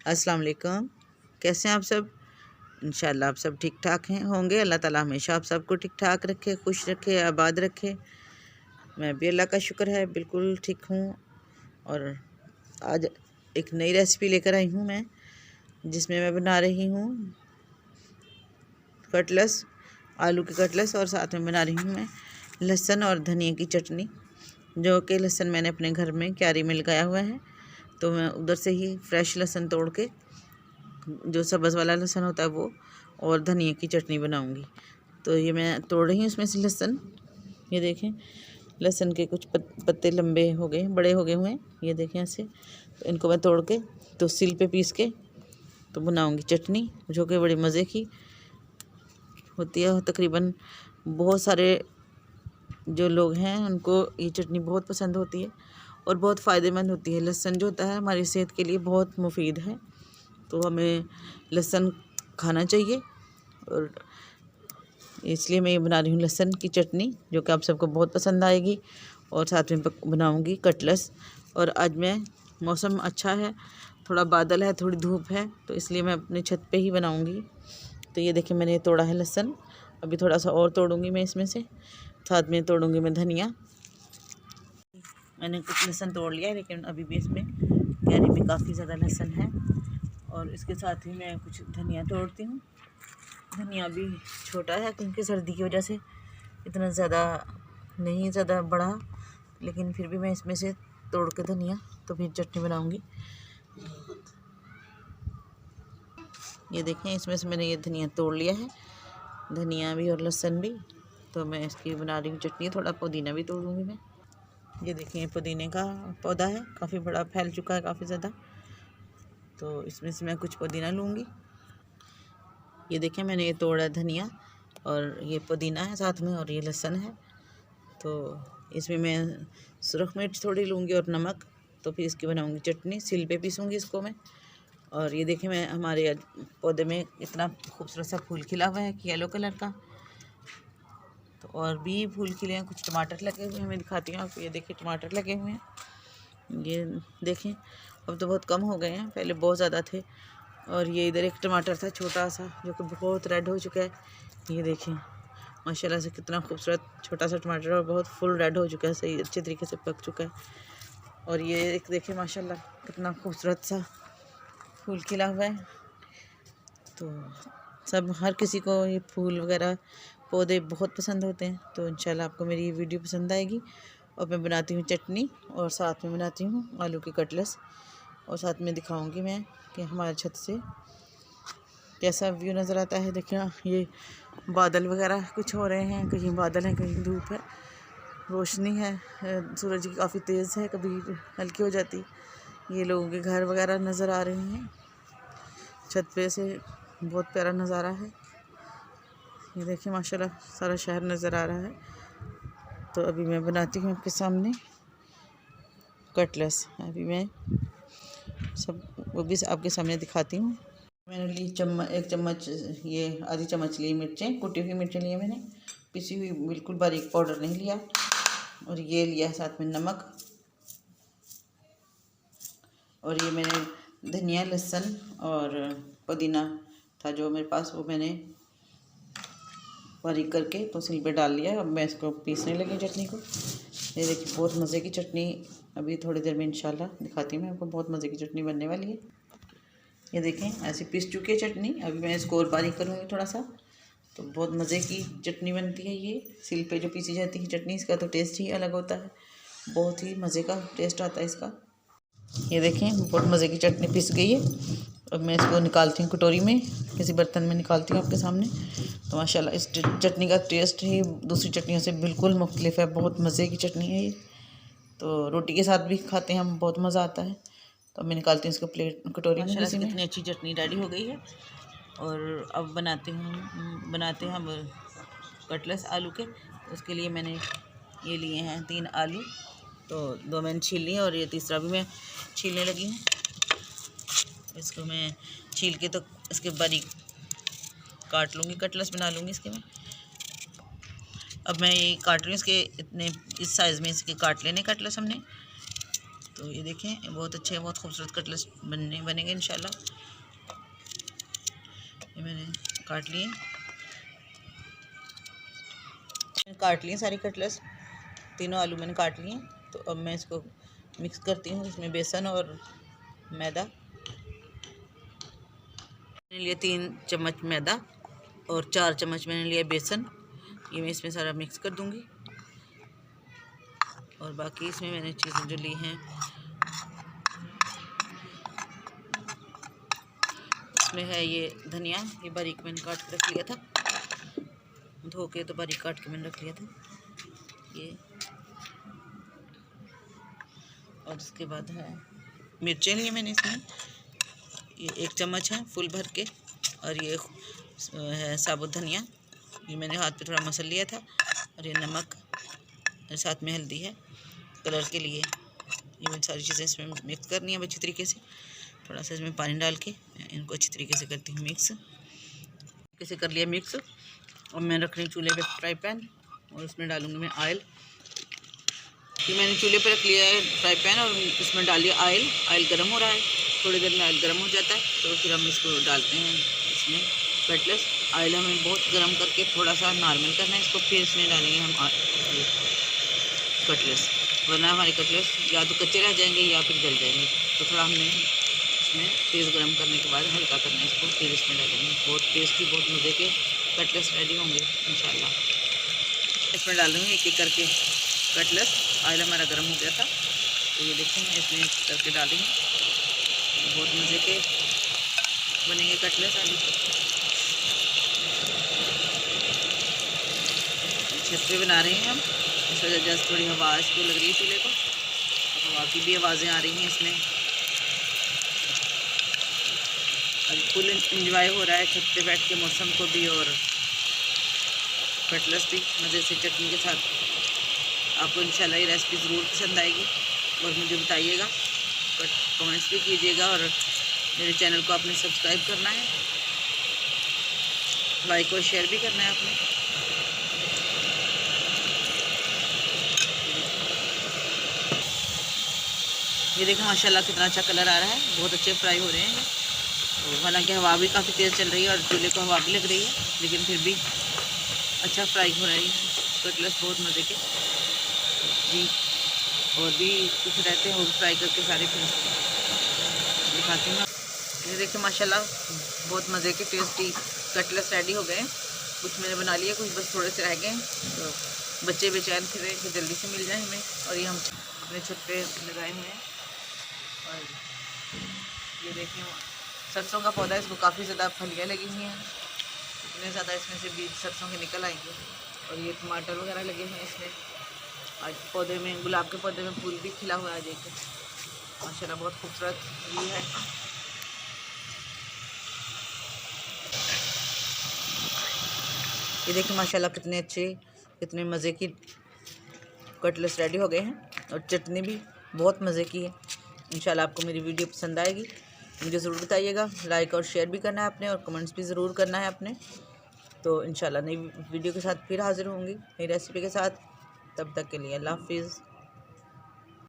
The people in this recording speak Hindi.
अस्सलाम वालेकुम। कैसे हैं आप सब? इंशाल्लाह आप सब ठीक ठाक हैं होंगे। अल्लाह ताला हमेशा आप सबको ठीक ठाक रखे, खुश रखे, आबाद रखे। मैं भी अल्लाह का शुक्र है बिल्कुल ठीक हूँ। और आज एक नई रेसिपी लेकर आई हूँ मैं, जिसमें मैं बना रही हूँ कटलेस, आलू के कटलेस। और साथ में बना रही हूँ मैं लहसुन और धनिया की चटनी, जो कि लहसुन मैंने अपने घर में क्यारी में लगाया हुआ है। तो मैं उधर से ही फ्रेश लहसुन तोड़ के, जो सब्ज़ वाला लहसुन होता है वो, और धनिया की चटनी बनाऊंगी। तो ये मैं तोड़ रही हूँ इसमें से लहसुन। ये देखें, लहसुन के कुछ पत्ते लंबे हो गए, बड़े हो गए हुए हैं। ये देखें ऐसे। तो इनको मैं तोड़ के तो सिल पे पीस के तो बनाऊंगी चटनी, जो कि बड़ी मज़े की होती है। तकरीबन बहुत सारे जो लोग हैं उनको ये चटनी बहुत पसंद होती है और बहुत फ़ायदेमंद होती है। लहसुन जो होता है हमारी सेहत के लिए बहुत मुफीद है, तो हमें लहसुन खाना चाहिए। और इसलिए मैं ये बना रही हूँ लहसुन की चटनी, जो कि आप सबको बहुत पसंद आएगी। और साथ में बनाऊँगी कटलेस। और आज मैं मौसम अच्छा है, थोड़ा बादल है, थोड़ी धूप है, तो इसलिए मैं अपने छत पे ही बनाऊँगी। तो ये देखिए, मैंने तोड़ा है लहसुन। अभी थोड़ा सा और तोड़ूँगी मैं इसमें से, साथ में तोड़ूँगी मैं धनिया। मैंने कुछ लहसुन तोड़ लिया है, लेकिन अभी भी इसमें कैरी में काफ़ी ज़्यादा लहसुन है। और इसके साथ ही मैं कुछ धनिया तोड़ती हूँ। धनिया भी छोटा है क्योंकि सर्दी की वजह से इतना ज़्यादा नहीं ज़्यादा बड़ा, लेकिन फिर भी मैं इसमें से तोड़ के धनिया तो फिर चटनी बनाऊँगी। ये देखें, इसमें से मैंने ये धनिया तोड़ लिया है, धनिया भी और लहसुन भी। तो मैं इसकी बना रही हूँ चटनी। थोड़ा पुदीना भी तोड़ूँगी मैं। ये देखिए, पुदीने का पौधा है, काफ़ी बड़ा फैल चुका है, काफ़ी ज़्यादा। तो इसमें से मैं कुछ पुदीना लूँगी। ये देखें, मैंने ये तोड़ा धनिया और ये पुदीना है साथ में, और ये लहसुन है। तो इसमें मैं सुरख मिर्च थोड़ी लूँगी और नमक। तो फिर इसकी बनाऊँगी चटनी, सिल पे पीसूँगी इसको मैं। और ये देखें, मैं हमारे पौधे में इतना खूबसूरत सा फूल खिला हुआ है, येलो कलर का। तो और भी फूल खिले हैं, कुछ टमाटर लगे हुए हैं, मैं दिखाती हूँ आपको। ये देखिए, टमाटर लगे हुए हैं। ये देखें, अब तो बहुत कम हो गए हैं, पहले बहुत ज़्यादा थे। और ये इधर एक टमाटर था छोटा सा, जो कि बहुत रेड हो चुका है। ये देखें, माशाल्लाह से कितना खूबसूरत छोटा सा टमाटर, और बहुत फुल रेड हो चुका है, सही अच्छे तरीके से पक चुका है। और ये एक देखें, माशाल्लाह कितना खूबसूरत सा फूल खिला हुआ है। तो सब हर किसी को ये फूल वगैरह पौधे बहुत पसंद होते हैं। तो इंशाल्लाह आपको मेरी ये वीडियो पसंद आएगी। और मैं बनाती हूँ चटनी, और साथ में बनाती हूँ आलू के कटलेस। और साथ में दिखाऊंगी मैं कि हमारे छत से कैसा व्यू नज़र आता है। देखिए, ये बादल वगैरह कुछ हो रहे हैं, कहीं बादल है, कहीं धूप है, रोशनी है सूरज की काफ़ी तेज़ है, कभी हल्की हो जाती। ये लोगों के घर वगैरह नज़र आ रहे हैं छत पे से, बहुत प्यारा नज़ारा है। ये देखिए, माशाल्लाह सारा शहर नज़र आ रहा है। तो अभी मैं बनाती हूँ आपके सामने कटलेस। अभी मैं सब वो भी आपके सामने दिखाती हूँ। मैंने ली एक चम्मच, ये आधी चम्मच ली मिर्चें, कुटी हुई मिर्चें ली मैंने, पिसी हुई, बिल्कुल बारीक पाउडर नहीं लिया। और ये लिया है साथ में नमक। और ये मैंने धनिया, लहसुन और पुदीना था जो मेरे पास, वो मैंने बारीक करके तो सिल पे डाल लिया। अब मैं इसको पीसने लगी चटनी को। ये देखिए, बहुत मज़े की चटनी, अभी थोड़ी देर में इंशाल्लाह दिखाती हूँ मैं आपको। बहुत मज़े की चटनी बनने वाली है। ये देखें, ऐसे पीस चुकी है चटनी। अभी मैं इसको और बारीक करूँगी थोड़ा सा, तो बहुत मज़े की चटनी बनती है। ये सिल पे जो पीसी जाती है चटनी, इसका तो टेस्ट ही अलग होता है, बहुत ही मज़े का टेस्ट आता है इसका। ये देखें, बहुत मज़े की चटनी पिस गई है। अब मैं इसको निकालती हूँ कटोरी में, किसी बर्तन में निकालती हूँ आपके सामने। तो माशाल्लाह इस चटनी का टेस्ट ही दूसरी चटनियों से बिल्कुल मुख्तलिफ है, बहुत मज़े की चटनी है ये। तो रोटी के साथ भी खाते हैं हम, बहुत मज़ा आता है। तो मैं निकालती हूँ इसको प्लेट कटोरी में किसी में। कितनी अच्छी चटनी रेडी हो गई है। और अब बनाते हैं हम कटलेस आलू के। उसके लिए मैंने ये लिए हैं 3 आलू, तो 2 मैंने छील लिए और ये तीसरा भी मैं छीलने लगी हूँ। इसको मैं छील के तो इसके बारीक काट लूँगी, कटलेस बना लूँगी इसके मैं। अब मैं ये काट रही हूँ, इसके इतने इस साइज़ में इसके काट लेने कटलेस हमने। तो तो ये देखें बहुत अच्छे बहुत खूबसूरत कटलेट्स बनेंगे इंशाल्लाह। ये मैंने काट लिए सारी कटलेट्स, तीनों आलू मैंने काट लिए। तो अब मैं इसको मिक्स करती हूँ। इसमें बेसन और मैदा मैंने लिया 3 चम्मच मैदा और 4 चम्मच मैंने लिया बेसन। ये मैं इसमें सारा मिक्स कर दूँगी। और बाकी इसमें मैंने चीज़ें जो ली हैं, इसमें है ये धनिया, ये बारीक मैंने काट के रख लिया था, धो के तो बारीक काट के मैंने रख लिया था ये। और इसके बाद है मिर्चें लिए मैंने इसमें, ये 1 चम्मच है फुल भर के। और ये है साबुत धनिया, ये मैंने हाथ पे थोड़ा मसल लिया था। और ये नमक और साथ में हल्दी है कलर के लिए। ये मैं सारी चीज़ें इसमें मिक्स करनी है अच्छी तरीके से। थोड़ा सा इसमें पानी डाल के इनको अच्छी तरीके से करती हूँ मिक्स। कैसे कर लिया मिक्स। और मैं रख रही हूँ चूल्हे पे फ्राई पैन और उसमें डालूँगी मैं ऑयल। ये मैंने चूल्हे पे रख लिया है फ्राई पैन और इसमें डाल दिया ऑयल। ऑयल गर्म हो रहा है, थोड़ी देर में ऑयल गर्म हो जाता है तो फिर हम इसको डालते हैं इसमें कटलेट्स। ऑयल हमें बहुत गर्म करके थोड़ा सा नॉर्मल करना है इसको, फिर इसमें डालेंगे हम कटलेट्स, वरना हमारे कटलेट्स या तो कच्चे रह जाएंगे या फिर जल जाएंगे। तो थोड़ा हमने इसमें तेज़ गर्म करने के बाद हल्का करना है इसको, फिर इसमें डालेंगे। बहुत टेस्टी बहुत मज़े के कटलेट्स रेडी होंगे इंशाल्लाह। इसमें डालूँगी एक एक करके कटलेट्स। ऑयल हमारा गर्म हो गया था तो ये देखें मैं इसमें करके डालेंगे। बहुत मज़े के बनेंगे कटलेट्स। आलू छत पे बना रहे हैं हम, इस वजह जस्ट थोड़ी हवा इसको लग रही है चूल्हे को, हवा की भी आवाज़ें आ रही हैं इसमें। और फुल इंजॉय हो रहा है छत पे बैठ के मौसम को भी और कटलेट्स भी मज़े से चटनी के साथ। आपको इंशाल्लाह ये रेसिपी ज़रूर पसंद आएगी और मुझे बताइएगा, कमेंट्स भी कीजिएगा। और मेरे चैनल को आपने सब्सक्राइब करना है, लाइक और शेयर भी करना है आपने। ये देखो माशाल्लाह कितना अच्छा कलर आ रहा है, बहुत अच्छे फ्राई हो रहे हैं। तो हालांकि हवा भी काफ़ी तेज़ चल रही है और चूल्हे को हवा भी लग रही है, लेकिन फिर भी अच्छा फ्राई हो रहा है कटलेट्स बहुत मज़े के जी। और भी कुछ रहते हैं वो फ्राई करके सारे फिर दिखाती हूँ। ये देखिए माशाल्लाह बहुत मज़े के टेस्टी कटलेट्स रेडी हो गए। कुछ मैंने बना लिया, कुछ बस थोड़े से रह गए। तो बच्चे बेचैन फिर रहे कि जल्दी से मिल जाए हमें, और ये हम अपने छत पे लगाए हुए हैं। और ये देखिए सरसों का पौधा है, इसको काफ़ी ज़्यादा फलियाँ लगी हुई हैं, इतने ज़्यादा इसमें से बीज सरसों के निकल आएंगे। और ये टमाटर वगैरह लगे हुए हैं इसमें। आज पौधे में गुलाब के पौधे में फूल भी खिला हुआ है, देखिए माशाल्लाह बहुत खूबसूरत व्यू है। ये देखिए माशाल्लाह कितने अच्छे कितने मज़े की कटलेट्स रेडी हो गए हैं। और चटनी भी बहुत मज़े की है। इंशाल्लाह आपको मेरी वीडियो पसंद आएगी, मुझे ज़रूर बताइएगा। लाइक और शेयर भी करना है आपने और कमेंट्स भी ज़रूर करना है आपने। तो इंशाल्लाह नई वीडियो के साथ फिर हाज़िर होंगी नई रेसिपी के साथ। तब तक के लिए अल्लाह हाफिज़।